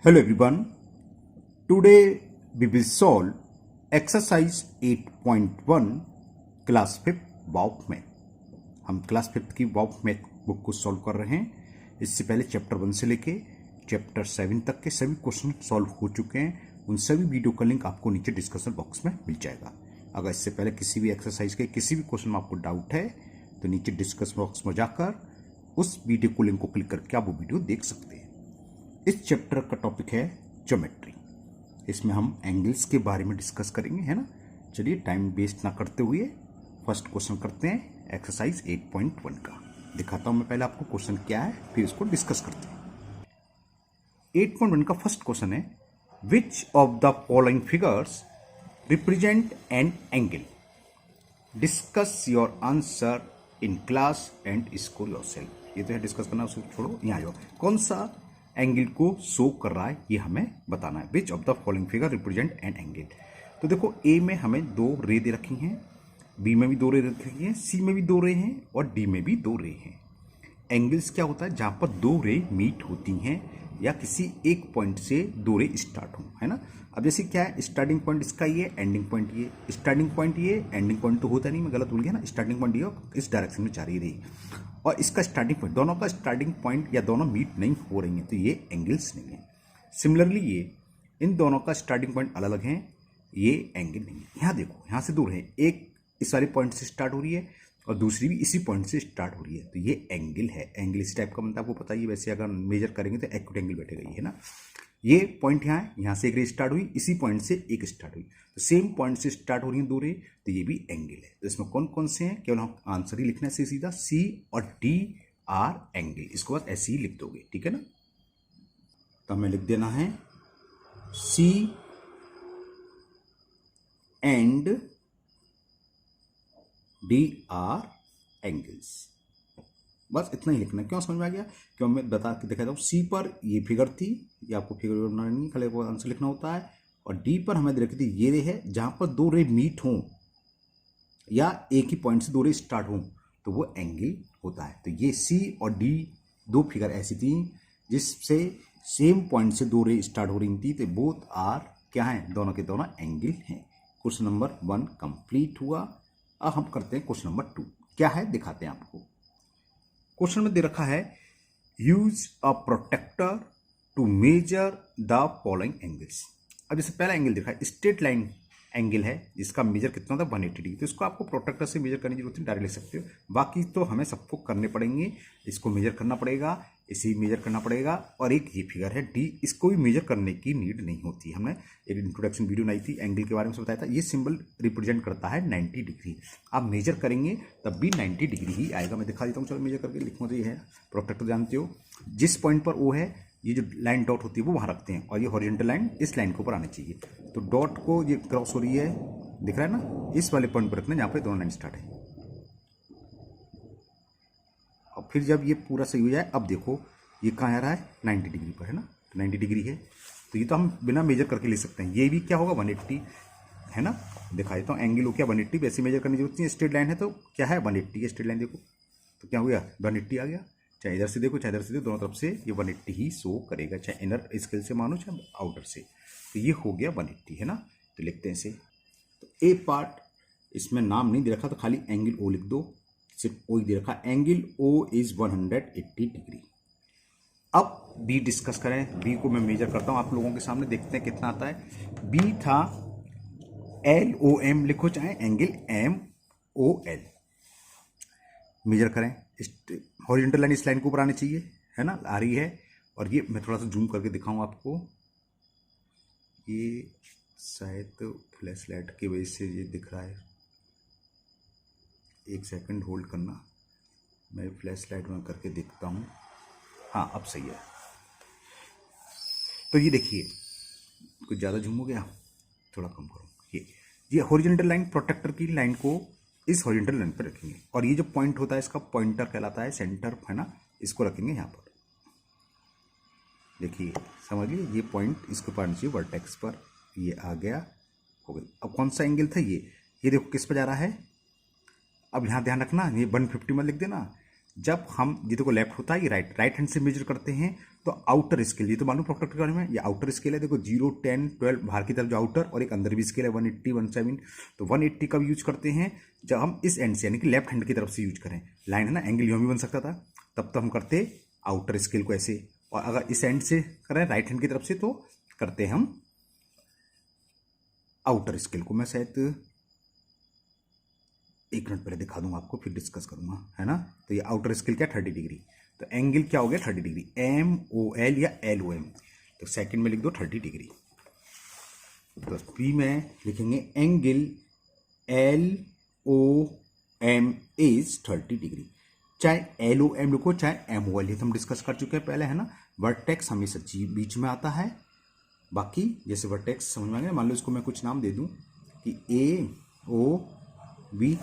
Hello everyone. Today we will solve exercise 8.1 class 5 walk में। हम class 5 की walk math book को solve कर रहे हैं। इससे पहले चैप्टर 1 से लेके चैप्टर 7 तक के सभी क्वेश्चन सॉल्व हो चुके हैं। उन सभी वीडियो का लिंक आपको नीचे डिस्कशन बॉक्स में मिल जाएगा। अगर इससे पहले किसी भी एक्सरसाइज के किसी भी क्वेश्चन में आपको डाउट है तो नीचे डिस्कशन बॉक्स में जाकर उस वीडियो को लिंक को क्लिक करके आप वो वीडियो देख सकते हैं। इस चैप्टर का टॉपिक है ज्योमेट्री। इसमें हम एंगल्स के बारे में डिस्कस करेंगे, है ना। चलिए टाइम वेस्ट ना करते हुए फर्स्ट क्वेश्चन करते हैं एक्सरसाइज 8.1 का। दिखाता हूं मैं पहले आपको क्वेश्चन क्या है, फिर इसको डिस्कस करते हैं। 8.1 का फर्स्ट क्वेश्चन है, which of the following figures represent an angle? Discuss your answer in class and score yourself. ये तो है डिस्कस करना, उसको छोड़ो, यहाँ आ जाओ। कौन सा एंगल को शो कर रहा है ये हमें बताना है। Which of the following figure represent an angle. तो देखो ए में हमें दो रे दे रखी हैं, बी में भी दो रे दे रखी हैं, सी में भी दो रे हैं और डी में भी दो रे हैं। एंगल्स क्या होता है? जहां पर दो रे मीट होती हैं या किसी एक पॉइंट से दो रे स्टार्ट हो, है ना। अब जैसे क्या है, स्टार्टिंग पॉइंट इसका ये, एंडिंग पॉइंट ये, स्टार्टिंग पॉइंट ये, एंडिंग पॉइंट तो होता नहीं, मैं गलत बोल गया ना। स्टार्टिंग पॉइंट ये इस डायरेक्शन में जा रही और इसका स्टार्टिंग पॉइंट, दोनों का स्टार्टिंग पॉइंट या दोनों मीट नहीं हो रही हैं, तो ये एंगल्स नहीं है। सिमिलरली ये इन दोनों का स्टार्टिंग पॉइंट अलग अलग है, ये एंगल नहीं है। यहाँ देखो, यहाँ से दूर है, एक इस वाले पॉइंट से स्टार्ट हो रही है और दूसरी भी इसी पॉइंट से स्टार्ट हो रही है, तो ये एंगल है। एंगल इस टाइप का बनता है, आपको पता ही। वैसे अगर मेजर करेंगे तो एक्यूट एंगल बैठेगा, ये है ना। ये पॉइंट यहाँ है, यहाँ से एक रे स्टार्ट हुई, इसी पॉइंट से एक स्टार्ट हुई, तो सेम पॉइंट से स्टार्ट हो रही है दो रे, तो ये भी एंगल है। तो इसमें कौन कौन से हैं, केवल हम आंसर ही लिखना है सीधा, सी और डी आर एंगल। इसको बस ऐसे ही लिख दोगे, ठीक है ना। तो हमें लिख देना है सी एंड डी आर एंगल्स। बस इतना ही लिखना है। क्यों समझ में आ गया? क्यों मैं बता के दिखाता हूँ। सी पर ये फिगर थी, ये आपको फिगर बनाना नहीं, खाली वो आंसर लिखना होता है। और डी पर हमें दे रखी थी ये रे है, जहां पर दो रे मीट हों या एक ही पॉइंट से दो रे स्टार्ट हों तो वो एंगल होता है। तो ये सी और डी दो फिगर ऐसी थी जिससे सेम पॉइंट से दो रे स्टार्ट हो रही थी, तो बोथ आर क्या है, दोनों के दोनों एंगल हैं। क्वेश्चन नंबर 1 कंप्लीट हुआ। अब हम करते हैं क्वेश्चन नंबर 2। क्या है दिखाते हैं आपको। क्वेश्चन में दे रखा है, use a protractor to measure the following angles. अब जैसे पहला एंगल दिखा है, स्ट्रेट लाइन एंगल है जिसका मेजर कितना था 180 डिग्री, तो इसको आपको प्रोटेक्टर से मेजर करने की जरूरत नहीं, डायरेक्ट लिख सकते हो। बाकी तो हमें सबको करने पड़ेंगे, इसको मेजर करना पड़ेगा, इसे मेजर करना पड़ेगा, और एक ये फिगर है डी, इसको भी मेजर करने की नीड नहीं होती। हमने एक इंट्रोडक्शन वीडियो बनाई थी, एंगल के बारे में बताया था। ये सिंबल रिप्रेजेंट करता है 90 डिग्री। आप मेजर करेंगे तब भी 90 डिग्री ही आएगा। मैं दिखा देता हूँ, चलो मेजर करके लिखूँ। तो ये है प्रोटेक्टर, जानते हो जिस पॉइंट पर ओ है, ये जो लाइन डॉट होती है वो वहाँ रखते हैं, और ये हॉरिजॉन्टल लाइन इस लाइन के ऊपर आनी चाहिए। तो डॉट को ये क्रॉस हो रही है, दिख रहा है ना, इस वाले पॉइंट पर रखना है जहाँ पे दोनों लाइन स्टार्ट है। और फिर जब ये पूरा सही हो जाए, अब देखो ये कहाँ आ रहा है, 90 डिग्री पर, है ना। तो 90 डिग्री है, तो ये तो हम बिना मेजर करके ले सकते हैं। ये भी क्या होगा 180, है ना। दिखा देता हूँ, एंगल हो क्या 180, वैसे मेजर करने की जरूरत नहीं। स्ट्रेट लाइन है तो क्या है 180 है, स्ट्रेट लाइन देखो तो क्या हो गया 180 आ गया। चाहे इधर से देखो चाहे इधर से देखो, दोनों तरफ से ये 180 ही शो करेगा, चाहे इनर स्केल से मानो चाहे आउटर से। तो ये हो गया 180, है ना। तो लिखते हैं इसे। तो ए पार्ट, इसमें नाम नहीं दे रखा तो खाली एंगल ओ लिख दो, सिर्फ ओ ही दे रखा। एंगल ओ इज 180 डिग्री। अब बी डिस्कस करें। बी को मैं मेजर करता हूं आप लोगों के सामने, देखते हैं कितना आता है। बी था LOM, लिखो चाहे एंगल MOL। मेजर करें, हॉरिजॉन्टल लाइन इस लाइन के ऊपर आनी चाहिए, है ना, आ रही है। और ये मैं थोड़ा सा जूम करके दिखाऊं आपको, ये शायद फ्लैश लाइट की वजह से ये दिख रहा है। एक सेकंड होल्ड करना, मैं फ्लैश लाइट में करके देखता हूँ। हाँ अब सही है। तो ये देखिए, कुछ ज़्यादा जूम हो गया, थोड़ा कम करो। ये हॉरिजॉन्टल लाइन, प्रोटेक्टर की लाइन को इस हॉरिजॉन्टल लाइन पर रखेंगे, और ये जो पॉइंट होता है इसका पॉइंटर कहलाता है, सेंटर, है ना। इसको रखेंगे यहाँ पर। देखिए समझ लीजिए, ये पॉइंट इसके ऊपर नीचे वर्टेक्स पर, ये आ गया, हो गई। अब कौन सा एंगल था ये देखो किस पर जा रहा है। अब यहाँ ध्यान रखना, ये 150 में लिख देना। जब हम ये देखो लेफ्ट होता है, ये राइट हैंड से मेजर करते हैं तो आउटर स्केल, ये तो मालूम प्रोट्रैक्टर के बारे में, ये आउटर स्केल है। देखो 0, 10, 12 बाहर की तरफ जो आउटर, और एक अंदर भी स्केल है 180, 170। तो 180 कब यूज करते हैं, जब हम इस एंड से यानी कि लेफ्ट हैंड की तरफ से यूज करें। लाइन है ना, एंगल यूं भी बन सकता था, तब तो हम करते आउटर स्केल को ऐसे, और अगर इस एंड से करें राइट हैंड की तरफ से तो करते हम आउटर स्केल को। मैं शायद 1 मिनट पहले दिखा दूंगा आपको, फिर डिस्कस करूंगा, है ना। तो ये आउटर स्केल क्या, 30 डिग्री। तो एंगल क्या हो गया 30 डिग्री, MOL या LOM। तो सेकंड में लिख दो 30 डिग्री। तो बी में लिखेंगे एंगल LOM इज 30 डिग्री। चाहे LOM लिखो चाहे MOL, ये तो हम डिस्कस कर चुके हैं पहले, है ना। वर्टेक्स हमेशा बीच में आता है। बाकी जैसे वर्टेक्स समझ में आ गया, मान लो इसको मैं कुछ नाम दे दूं कि AOB,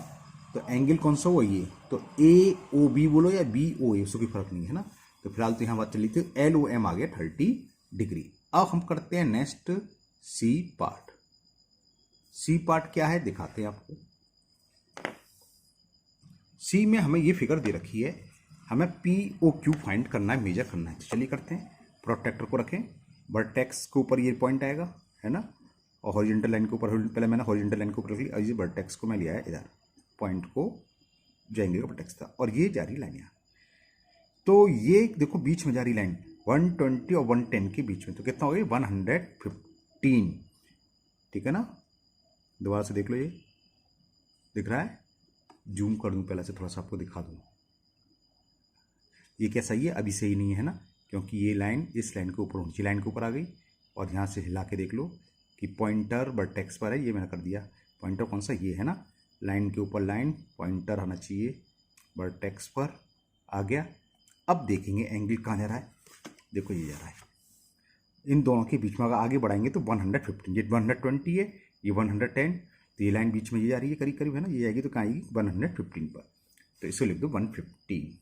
तो एंगल कौन सा हुआ ये, तो AOB बोलो या BOA, उसको कोई फर्क नहीं है ना। तो फिलहाल तो यहां बात चली थी, LOM आ गया 30 डिग्री। अब हम करते हैं next C part. C part क्या है दिखाते हैं आपको। सी में हमें ये फिगर दे रखी है, हमें POQ फाइंड करना है, मेजर करना है। तो चलिए करते हैं। प्रोट्रैक्टर को रखें, वर्टेक्स के ऊपर ये पॉइंट आएगा, है ना, और हॉरिजॉन्टल लाइन के ऊपर, पहले मैंने हॉरिजॉन्टल लाइन के ऊपर रख ली, और ये वर्टेक्स को मैं लिया है इधर, पॉइंट को जो एंगल का वर्टेक्स था, और ये जा रही लाइन यहाँ। तो ये देखो बीच में जा रही लाइन 120 और 110 के बीच में, तो कितना हो गया 115, ठीक है ना। दोबारा से देख लो, ये दिख रहा है, जूम कर दूं पहले से, थोड़ा सा आपको दिखा दूं। ये क्या सही है, अभी सही नहीं है ना, क्योंकि ये लाइन इस लाइन के ऊपर, ऊंची लाइन के ऊपर आ गई, और यहाँ से हिला के देख लो कि पॉइंटर वर्टेक्स पर है, ये मैंने कर दिया। पॉइंटर कौन सा, ये है ना, लाइन के ऊपर लाइन, पॉइंटर आना चाहिए वर्टेक्स पर, आ गया। अब देखेंगे एंगल कहाँ जा रहा है, देखो ये जा रहा है इन दोनों के बीच में। अगर आगे बढ़ाएंगे तो 115, ये 120 है, ये 110, तो ये लाइन बीच में ये जा रही है करीब करीब, है ना, ये जाएगी तो कहाँ आएगी 115 पर, तो इसको लिख दो 115।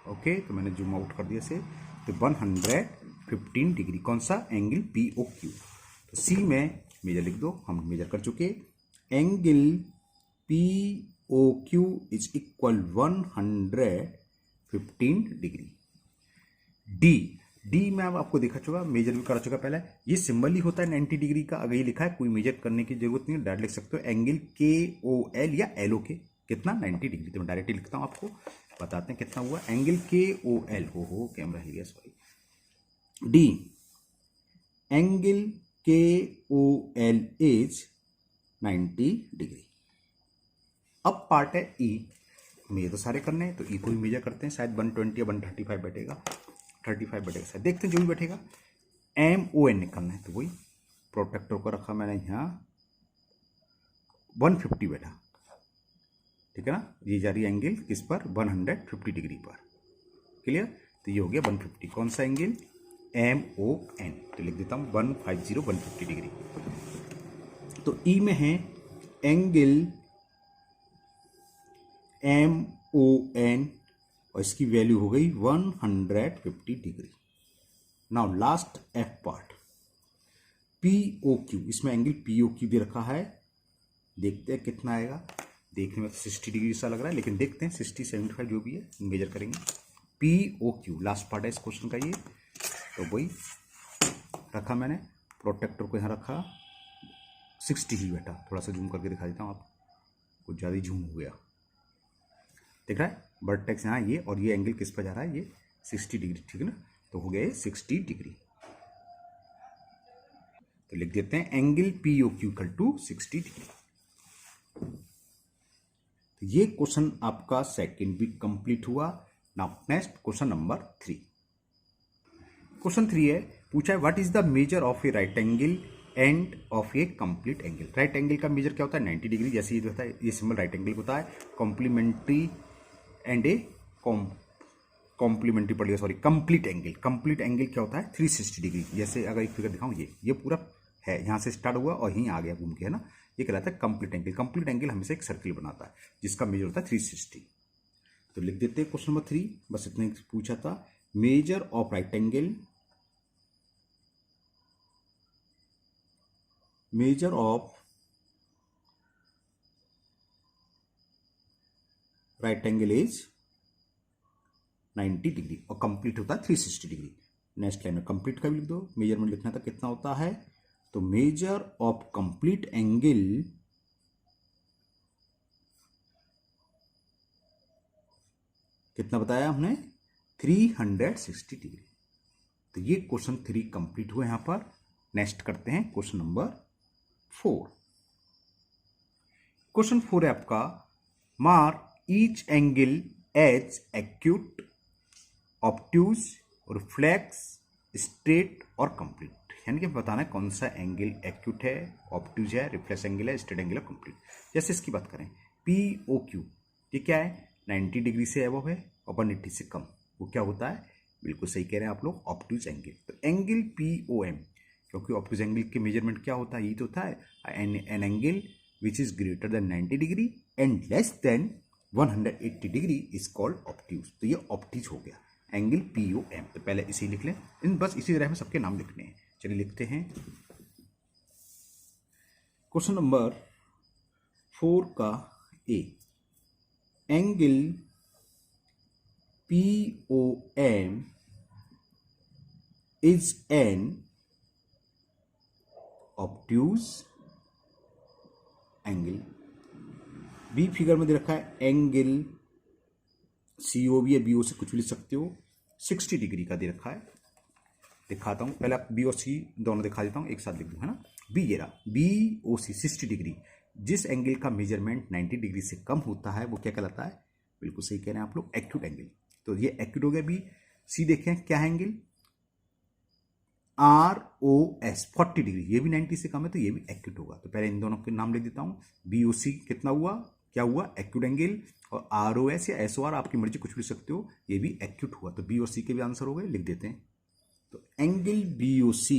ओके, तो मैंने जूम आउट कर दिया इसे, तो 115 डिग्री कौन सा, एंगल POQ। तो सी में मेजर लिख दो, हम मेजर कर चुके, angle POQ is equal 115 degree. D में अब आपको दिखा चुका, मेजर भी करा चुका पहले, ये सिंबल ही होता है 90 डिग्री का। अगर ये लिखा है, कोई मेजर करने की जरूरत नहीं है, डायरेक्ट लिख सकते हो एंगल KOL या LOK, कितना 90 डिग्री। तो मैं डायरेक्टली लिखता हूं, आपको बताते हैं कितना हुआ एंगल KOL। हो कैमरा हिल गया, sorry. D angle KOL is 90 degree. अब पार्ट है ई, हमें ये तो सारे करने हैं, तो ई को भी मेजर करते हैं। शायद 120 या 135 बैठेगा, 35 बैठेगा शायद, देखते हैं जो भी बैठेगा। MON निकालना है, तो वही प्रोट्रैक्टर को रखा मैंने यहाँ, 150 बैठा, ठीक है ना। ये जा रही एंगल किस पर, 150 डिग्री पर, क्लियर। तो ये हो गया 150, कौन सा एंगल, MON। तो लिख देता हूँ 150, 150 डिग्री। तो ई में है एंगल MON, और इसकी वैल्यू हो गई 150 degree. Now last F part, POQ, इसमें एंगल POQ दे रखा है, देखते हैं कितना आएगा। देखने में 60 डिग्री सा लग रहा है, लेकिन देखते हैं 60, 75 जो भी है मेजर करेंगे। POQ लास्ट पार्ट है इस क्वेश्चन का ये, तो वही रखा मैंने, प्रोटेक्टर को यहाँ रखा, 60 ही बैठा। थोड़ा सा जूम करके दिखा देता हूँ आपको, कुछ ज़्यादा ही जूम हो गया, दिख रहा है वर्टेक्स यहाँ ये, और ये एंगल किस पर जा रहा है, ये 60 डिग्री, ठीक है ना। तो हो गया ये 60 डिग्री। तो लिख देते हैं एंगल POQ इक्वल टू 60 डिग्री। तो ये क्वेश्चन आपका सेकंड वीक कंप्लीट हुआ। Now next question number 3। Question 3 है, पूछा है what is the measure of a right angle and of a complete angle. Right angle का मेजर क्या होता है, 90 डिग्री, जैसे ये होता है, ये सिंबल राइट एंगल होता है। कॉम्प्लीमेंट्री एंड ए कॉम्प्लीमेंट्री पड़ गया, sorry, complete angle. Complete angle क्या होता है, 360 डिग्री। जैसे अगर एक फिगर दिखाऊं, ये पूरा है, यहाँ से स्टार्ट हुआ और यहीं आ गया घूम के, है ना, ये कहलाता है कंप्लीट एंगल। कंप्लीट एंगल हमेशा एक सर्किल बनाता है जिसका मेजर होता है 360। तो लिख देते हैं क्वेश्चन नंबर 3, बस इतना ही पूछा था। Measure of right angle, measure of right angle is 90 degree और कंप्लीट होता है 360 डिग्री। नेक्स्ट लाइन में कंप्लीट का भी लिख दो, मेजरमेंट लिखना था कितना होता है, तो मेजर ऑफ कंप्लीट एंगल कितना बताया हमने, 360 डिग्री। तो ये क्वेश्चन 3 कंप्लीट हुए यहां पर। नेक्स्ट करते हैं क्वेश्चन नंबर 4। क्वेश्चन 4 है आपका, mark each angle as acute, obtuse, reflex, straight और कंप्लीट। यानी कि बताना है कौन सा एंगल एक्यूट है, ऑब्ट्यूज है, रिफ्लेक्स एंगल है, स्ट्रेट एंगल है, कंप्लीट। जैसे इसकी बात करें POQ, ये क्या है, 90 डिग्री से अबव है और 180 से कम, वो क्या होता है, बिल्कुल सही कह रहे हैं आप लोग, ऑब्ट्यूज एंगल। तो एंगल POM, क्योंकि ऑब्ट्यूज एंगल के मेजरमेंट क्या होता है, ये तो होता है an angle which is greater than 90 degree and less than 180 degree is called obtuse. तो ये ऑब्ट्यूज हो गया एंगल POM। तो पहले इसे लिख लें, इन बस इसी तरह में सबके नाम लिखने हैं। चलिए लिखते हैं क्वेश्चन नंबर 4 का A, angle POM is an obtuse angle. B figure में दे रखा है एंगल COB या BO से कुछ भी लिख सकते हो, 60 डिग्री का दे रखा है। दिखाता हूं, पहले आप B और C दोनों दिखा देता हूं, एक साथ लिख दूं, है ना। बी ये रहा, BOC 60 डिग्री। जिस एंगल का मेजरमेंट 90 डिग्री से कम होता है वो क्या कहलाता है, बिल्कुल सही कह रहे हैं आप लोग, एक्यूट एंगल। तो ये एक्यूट हो गया बी। सी देखें क्या एंगल, ROS 40 डिग्री, ये भी 90 से कम है तो ये भी एक्यूट होगा। तो पहले इन दोनों के नाम लिख देता हूं, BOC कितना हुआ, क्या हुआ, एक्यूट एंगल, और ROS या SOR आपकी मर्जी कुछ भी सकते हो, ये भी एक्यूट हुआ। तो B और C के भी आंसर हो गए, लिख देते हैं। तो angle BOC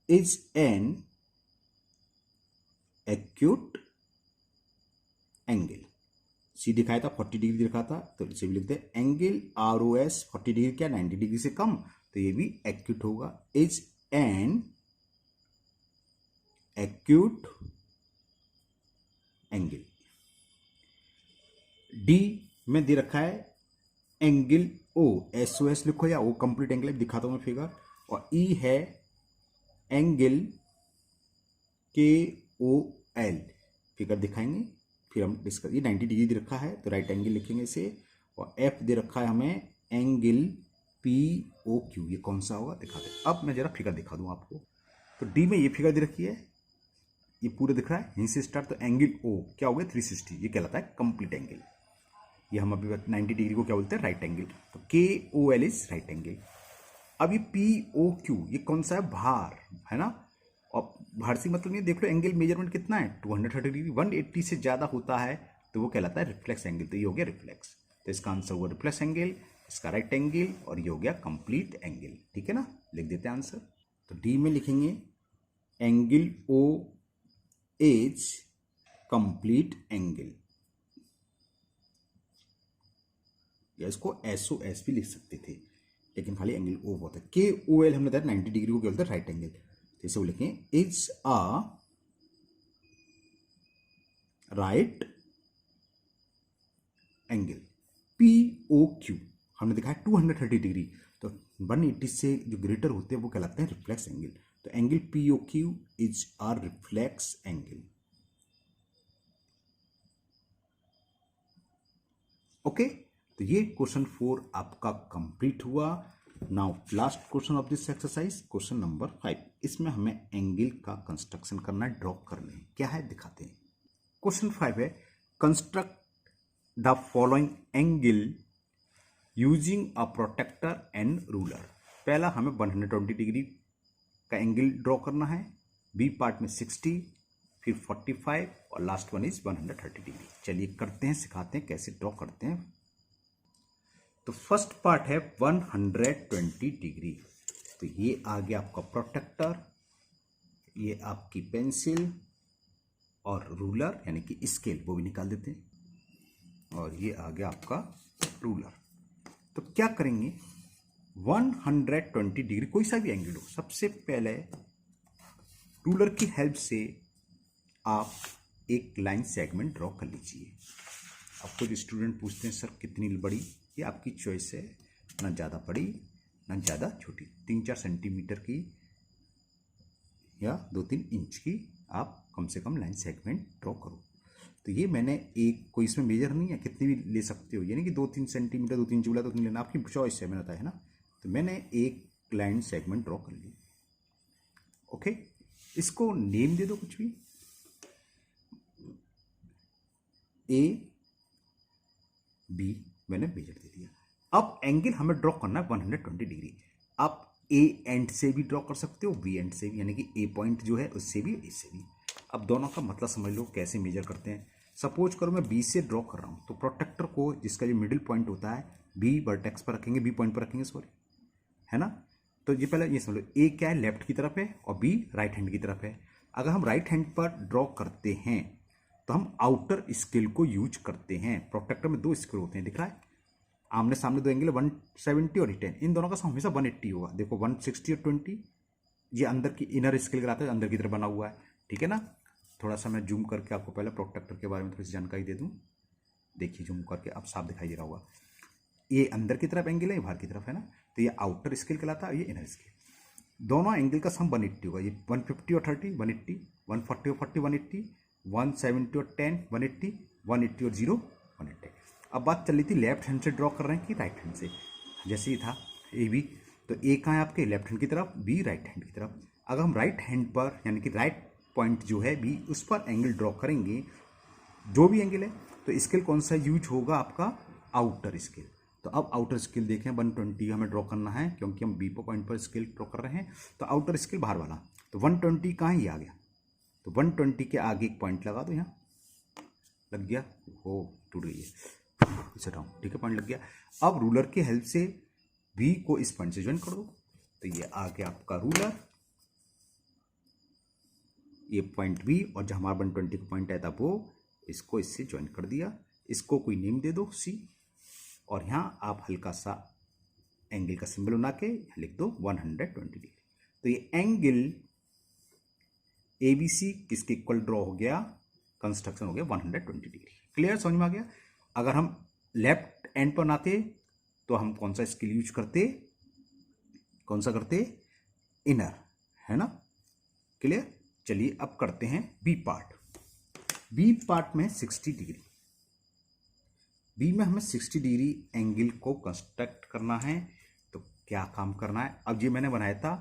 is an acute angle. C दिखाया था 40 डिग्री दिखा था, तो इसे भी लिखते हैं। एंगल ROS 40 डिग्री क्या 90 डिग्री से कम, तो ये भी एक्यूट होगा, is an acute angle. D में दे रखा है एंगल SOS लिखो या O कंप्लीट एंगल, दिखाता हूं मैं फिगर। और E है एंगल KOL, फिगर दिखाएंगे फिर हम डिस्कस। ये 90 डिग्री दे रखा है तो राइट एंगल लिखेंगे इसे। और F दे रखा है हमें एंगल POQ, ये कौन सा होगा दिखा दे। अब मैं जरा फिगर दिखा दूं आपको। तो डी में ये फिगर दे रखी है, ये पूरा दिख रहा है यहीं से स्टार्ट। तो एंगल O क्या हो गया 360, ये कहलाता है कंप्लीट एंगल। ये हम अभी 90 डिग्री को क्या बोलते हैं, राइट एंगल। तो KOL इज राइट एंगल। अब ये POQ ये कौन सा है, भार, है ना। और भार से मतलब ये देख लो एंगल मेजरमेंट कितना है 230 डिग्री, 180 से ज्यादा होता है तो वो कहलाता है रिफ्लेक्स एंगल। तो ये हो गया रिफ्लेक्स, तो इसका आंसर हुआ रिफ्लेक्स एंगल, इसका राइट एंगल, और ये हो गया कंप्लीट एंगल। ठीक है ना, लिख देते हैं आंसर। तो डी में लिखेंगे angle O is complete angle, या इसको SOS भी लिख सकते थे लेकिन खाली एंगल O होता है। KOL हमने बताया 90 डिग्री को क्या बोलते हैं, राइट एंगल। जैसे वो लिखें is a right angle. POQ हमने दिखाया 230 डिग्री, तो 180 से जो ग्रेटर होते हैं वो कहलाते हैं रिफ्लेक्स एंगल। तो angle POQ is a reflex angle. Okay, तो ये क्वेश्चन 4 आपका कंप्लीट हुआ। Now last question of this exercise, question number 5। इसमें हमें एंगल का कंस्ट्रक्शन करना है, ड्रॉ करने हैं। क्या है दिखाते हैं। क्वेश्चन 5 है, construct the following angle using a protractor and ruler. पहला हमें 120 डिग्री का एंगल ड्रॉ करना है, बी पार्ट में 60, फिर 45 और लास्ट वन इज 130 डिग्री। चलिए करते हैं, सिखाते हैं कैसे ड्रॉ करते हैं। तो फर्स्ट पार्ट है 120 डिग्री। तो ये आ गया आपका प्रोटेक्टर, ये आपकी पेंसिल और रूलर यानी कि स्केल, वो भी निकाल देते हैं, और ये आ गया आपका रूलर। तो क्या करेंगे, 120 डिग्री कोई सा भी एंगल हो, सबसे पहले रूलर की हेल्प से आप एक लाइन सेगमेंट ड्रॉ कर लीजिए। अब कुछ स्टूडेंट पूछते हैं सर कितनी बड़ी, ये आपकी चॉइस है, ना ज़्यादा बड़ी ना ज़्यादा छोटी, 3-4 सेंटीमीटर की या 2-3 इंच की आप कम से कम लाइन सेगमेंट ड्रॉ करो। तो ये मैंने एक कोई इसमें मेजर नहीं है, कितनी भी ले सकते हो, यानी कि 2-3 सेंटीमीटर 2-3 इंच बोला तो लेना, आपकी चॉइस है, मैंने बताया है ना। तो मैंने एक लाइन सेगमेंट ड्रॉ कर ली। ओके, इसको नेम दे दो कुछ भी, ए बी मैंने मेजर दे दिया। अब एंगल हमें ड्रॉ करना है 120 डिग्री। आप ए एंड से भी ड्रॉ कर सकते हो, बी एंड से भी, यानी कि ए पॉइंट जो है उससे भी, इससे भी। अब दोनों का मतलब समझ लो कैसे मेजर करते हैं। सपोज करो मैं बी से ड्रॉ कर रहा हूँ, तो प्रोटेक्टर को जिसका जो मिडिल पॉइंट होता है बी वर्टेक्स पर रखेंगे, बी पॉइंट पर रखेंगे, सॉरी, है ना। तो ये पहले ये समझ लो, ए क्या है, लेफ्ट की तरफ है और बी राइट हैंड की तरफ है। अगर हम राइट हैंड पर ड्रॉ करते हैं तो हम आउटर स्केल को यूज करते हैं। प्रोटेक्टर में 2 स्केल होते हैं, दिख रहा है, आमने सामने 2 एंगल 170 और 10, इन दोनों का सम हमेशा 180 होगा। देखो 160 और 20, ये अंदर की इनर स्केल कराता है, अंदर की तरफ बना हुआ है, ठीक है ना। थोड़ा सा मैं जूम करके आपको पहले प्रोटेक्टर के बारे में थोड़ी सी जानकारी दे दूं। देखिए जूम करके अब साफ दिखाई दे रहा होगा, ये अंदर की तरफ एंगल है, ये बाहर की तरफ है ना। तो ये आउटर स्केल कहलाता है, ये इनर स्केल। दोनों एंगल का सम 180 होगा, ये 150 और 30 180, 140 और 40 180, 170 और 10 180, 180 और 0 180। अब बात चल रही थी लेफ्ट हैंड से ड्रॉ कर रहे हैं कि राइट हैंड से। जैसे ही था ए बी, तो ए कहाँ है आपके, लेफ्ट हैंड की तरफ, बी राइट हैंड की तरफ। अगर हम राइट हैंड पर यानी कि राइट पॉइंट जो है बी, उस पर एंगल ड्रॉ करेंगे, जो भी एंगल है, तो स्केल कौन सा यूज होगा, आपका आउटर स्केल। तो अब आउटर स्केल देखें, 120 हमें ड्रॉ करना है क्योंकि हम बी पॉइंट पर स्केल ड्रॉ कर रहे हैं। तो आउटर स्केल बाहर वाला, तो 120 कहाँ ही आ गया, तो 120 के आगे एक पॉइंट लगा दो, यहाँ लग गया, हो टूट गई है, इसे हटाओ, ठीक है, पॉइंट लग गया। अब रूलर की हेल्प से बी को इस पॉइंट से ज्वाइन कर दो, तो ये आ गया आपका रूलर, ये पॉइंट बी, और जहाँ हमारा 120 का पॉइंट आया था वो, इसको इससे ज्वाइन कर दिया। इसको कोई नेम दे दो सी, और यहाँ आप हल्का सा एंगल का सिंबल बना के लिख दो 120 डिग्री। तो ये एंगल एबीसी किसके इक्वल ड्रॉ हो गया, कंस्ट्रक्शन हो गया 120 डिग्री। क्लियर, समझ में आ गया। अगर हम लेफ्ट एंड पर आते तो हम कौन सा स्केल यूज करते, कौन सा करते, इनर, है ना। क्लियर, चलिए अब करते हैं बी पार्ट। बी पार्ट में 60 डिग्री, बी में हमें 60 डिग्री एंगल को कंस्ट्रक्ट करना है। तो क्या काम करना है, अब ये मैंने बनाया था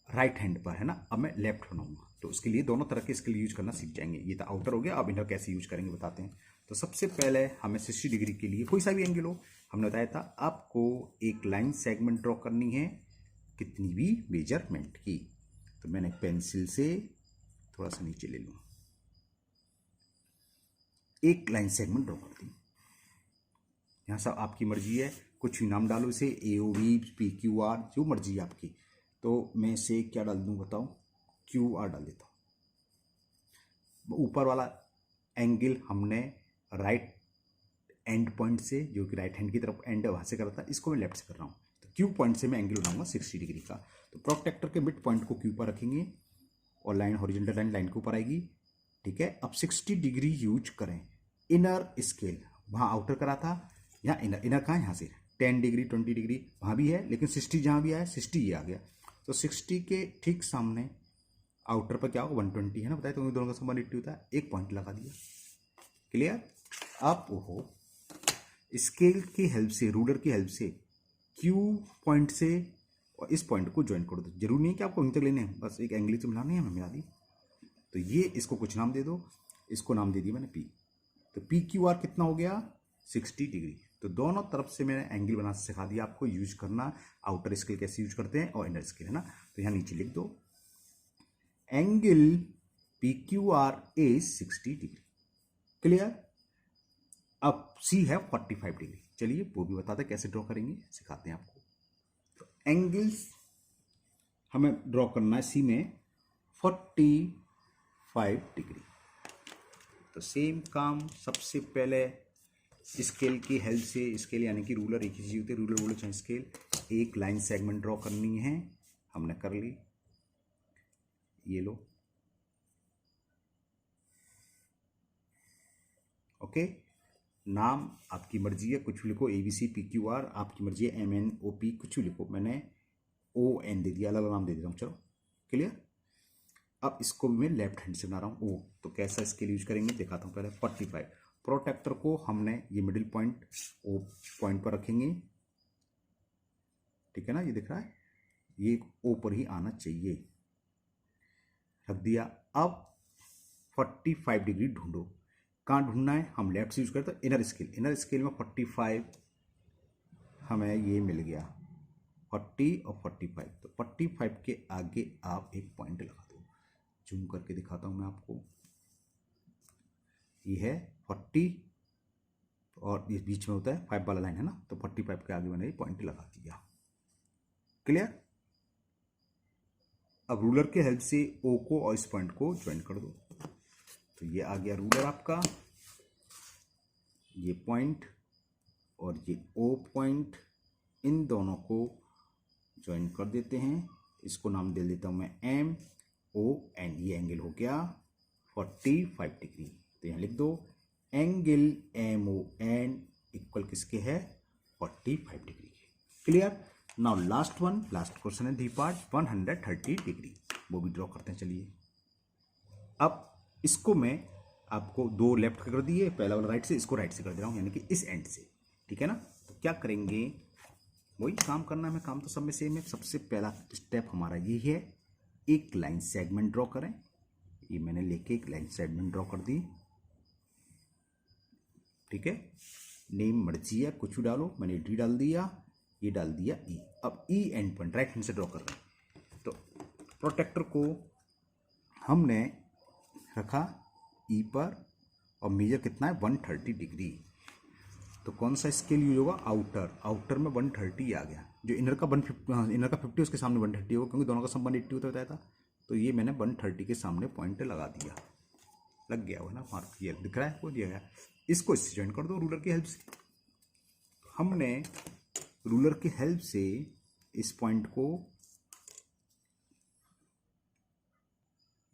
राइट हैंड पर, है ना, अब मैं लेफ्ट बनाऊंगा, तो उसके लिए दोनों तरह के स्केल यूज करना सीख जाएंगे। ये तो आउटर हो गया, अब इन्हें कैसे यूज करेंगे बताते हैं। तो सबसे पहले हमें 60 डिग्री के लिए कोई सा भी एंगल हो, हमने बताया था आपको एक लाइन सेगमेंट ड्रॉ करनी है, कितनी भी मेजरमेंट की। तो मैंने पेंसिल से थोड़ा सा नीचे ले लूँ, एक लाइन सेगमेंट ड्रॉ कर दी। यहाँ सब आपकी मर्जी है, कुछ भी नाम डालो इसे, A O V P Q R, जो मर्जी है आपकी। तो मैं इसे क्या डाल दूँ बताओ, क्यू आर डाल देता हूँ। ऊपर वाला एंगल हमने राइट एंड पॉइंट से, जो कि राइट हैंड की तरफ एंड है वहाँ से कर रहा था, इसको मैं लेफ्ट से कर रहा हूँ। तो क्यू पॉइंट से मैं एंगल बनाऊंगा 60 डिग्री का। तो प्रोटेक्टर के मिड पॉइंट को क्यू पर रखेंगे और लाइन हॉरिजॉन्टल लाइन लाइन के ऊपर आएगी, ठीक है। अब 60 डिग्री यूज करें, इनर स्केल वहाँ आउटर करा था, यहाँ इनर, इनर कहाँ है, यहाँ से 10 डिग्री 20 डिग्री वहाँ भी है, लेकिन 60 जहाँ भी आया 60 ये आ गया। तो 60 के ठीक सामने आउटर पर क्या होगा, 120 है ना, बताया तो दोनों का सम 180 होता है, एक पॉइंट लगा दिया। क्लियर, आप ओहो स्केल की हेल्प से, रूलर की हेल्प से क्यू पॉइंट से और इस पॉइंट को ज्वाइन कर दो। जरूरी नहीं है कि आपको वहीं तक लेने हैं, बस एक एंगल से मिलानी है, हमें मिला दी। तो ये इसको कुछ नाम दे दो, इसको नाम दे दिया मैंने पी। तो पी क्यू आर कितना हो गया, 60 डिग्री। तो दोनों तरफ से मैंने एंगल बनाना सिखा दिया आपको, यूज करना, आउटर स्केल कैसे यूज करते हैं और इनर स्केल, है ना। तो यहाँ नीचे लिख दो angle P Q are is 60 degree. Clear, अब सी है 45 डिग्री। चलिए वो भी बताते कैसे ड्रॉ करेंगे, सिखाते हैं आपको। तो एंगल्स हमें ड्रॉ करना है सी में 45 डिग्री। तो सेम काम, सबसे पहले स्केल की हेल्प से, स्केल यानी कि रूलर, एक ही चीज होती है, रूलर बोलो चाहे स्केल, एक लाइन सेगमेंट ड्रॉ करनी है, हमने कर ली। ये लो, ओके। नाम आपकी मर्जी है, कुछ भी लिखो, ABC PQR आपकी मर्जी है, MNOP कुछ भी लिखो, मैंने ON दे दिया, अलग अलग नाम दे देता हूँ। चलो क्लियर। अब इसको भी मैं लेफ्ट हैंड से बना रहा हूँ। तो कैसा स्केल यूज करेंगे दिखाता हूँ। पहले 45 प्रोटेक्टर को हमने ये मिडिल पॉइंट O पॉइंट पर रखेंगे, ठीक है ना, ये दिख रहा है, ये O पर ही आना चाहिए, रख दिया। अब 45 डिग्री ढूंढो, कहाँ ढूंढना है, हम लेफ्ट से यूज करते हैं इनर स्केल। इनर स्केल में 45 हमें ये मिल गया, 40 और 45। तो 45 के आगे आप एक पॉइंट लगा दो, जूम करके दिखाता हूं मैं आपको। ये है 40 और इस बीच में होता है 5 वाला लाइन है ना, तो 45 के आगे मैंने ये पॉइंट लगा दिया। क्लियर। अब रूलर के हेल्प से O को और इस पॉइंट को ज्वाइन कर दो। तो ये आ गया रूलर आपका, ये पॉइंट और ये O पॉइंट, इन दोनों को ज्वाइन कर देते हैं। इसको नाम दे देता हूं मैं MON। ये एंगल हो गया 45 डिग्री। तो यहाँ लिख दो एंगल MON इक्वल किसके है, 45 डिग्री के। Clear. Now last one, last question है डी पार्ट, 130 डिग्री, वो भी ड्रॉ करते हैं। चलिए अब इसको मैं आपको दो लेफ्ट कर दिए, पहला वाला राइट से, इसको राइट से कर दे रहा हूं, यानी कि इस एंड से, ठीक है ना। तो क्या करेंगे, वही काम करना है, काम तो सब में सेम है। सबसे पहला स्टेप हमारा ये है, एक लाइन सेगमेंट ड्रॉ करें। ये मैंने लेके एक लाइन सेगमेंट ड्रॉ कर दी, ठीक है। नेम मर्जी है, कुछ भी डालो, मैंने डी डाल दिया, ये डाल दिया ई। अब E and point right hand से ड्रॉ कर रहे हैं। तो प्रोटेक्टर को हमने रखा ई पर और मेजर कितना है, 130 डिग्री। तो कौन सा स्केल यूज होगा, आउटर। आउटर में 130 आ गया, जो इनर का 150, इनर का 50 उसके सामने 130 होगा, क्योंकि दोनों का सम 180 होता बताया था। तो ये मैंने 130 के सामने पॉइंट लगा दिया, लग गया हुआ ना मार्क, ये दिख रहा है, वो दिया गया। इसको इससे ज्वाइन कर दो रूलर की हेल्प से। हमने रूलर की हेल्प से इस पॉइंट को,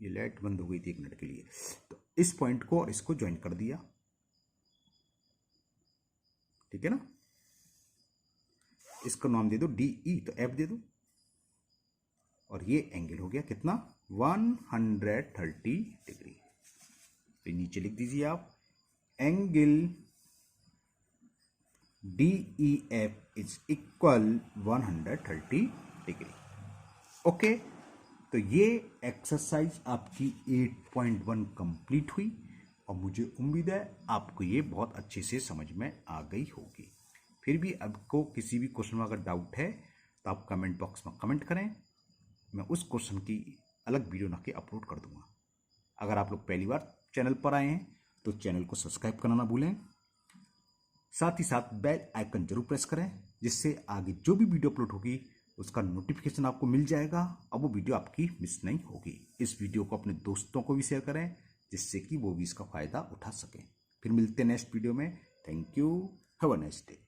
ये लाइट बंद हो गई थी 1 मिनट के लिए, तो इस पॉइंट को और इसको ज्वाइन कर दिया, ठीक है ना। इसका नाम दे दो DE, तो F दे दो, और ये एंगल हो गया कितना, 130 डिग्री। तो नीचे लिख दीजिए आप, angle DEF is equal 130 degree. Okay, तो ये एक्सरसाइज आपकी 8.1 कंप्लीट हुई, और मुझे उम्मीद है आपको ये बहुत अच्छे से समझ में आ गई होगी। फिर भी आपको किसी भी क्वेश्चन में अगर डाउट है तो आप कमेंट बॉक्स में कमेंट करें, मैं उस क्वेश्चन की अलग वीडियो बना के अपलोड कर दूंगा। अगर आप लोग पहली बार चैनल पर आए हैं तो चैनल को सब्सक्राइब करना ना भूलें, साथ ही साथ बेल आइकन जरूर प्रेस करें, जिससे आगे जो भी वीडियो अपलोड होगी उसका नोटिफिकेशन आपको मिल जाएगा, अब वो वीडियो आपकी मिस नहीं होगी। इस वीडियो को अपने दोस्तों को भी शेयर करें, जिससे कि वो भी इसका फायदा उठा सकें। फिर मिलते हैं नेक्स्ट वीडियो में। Thank you, have a nice day.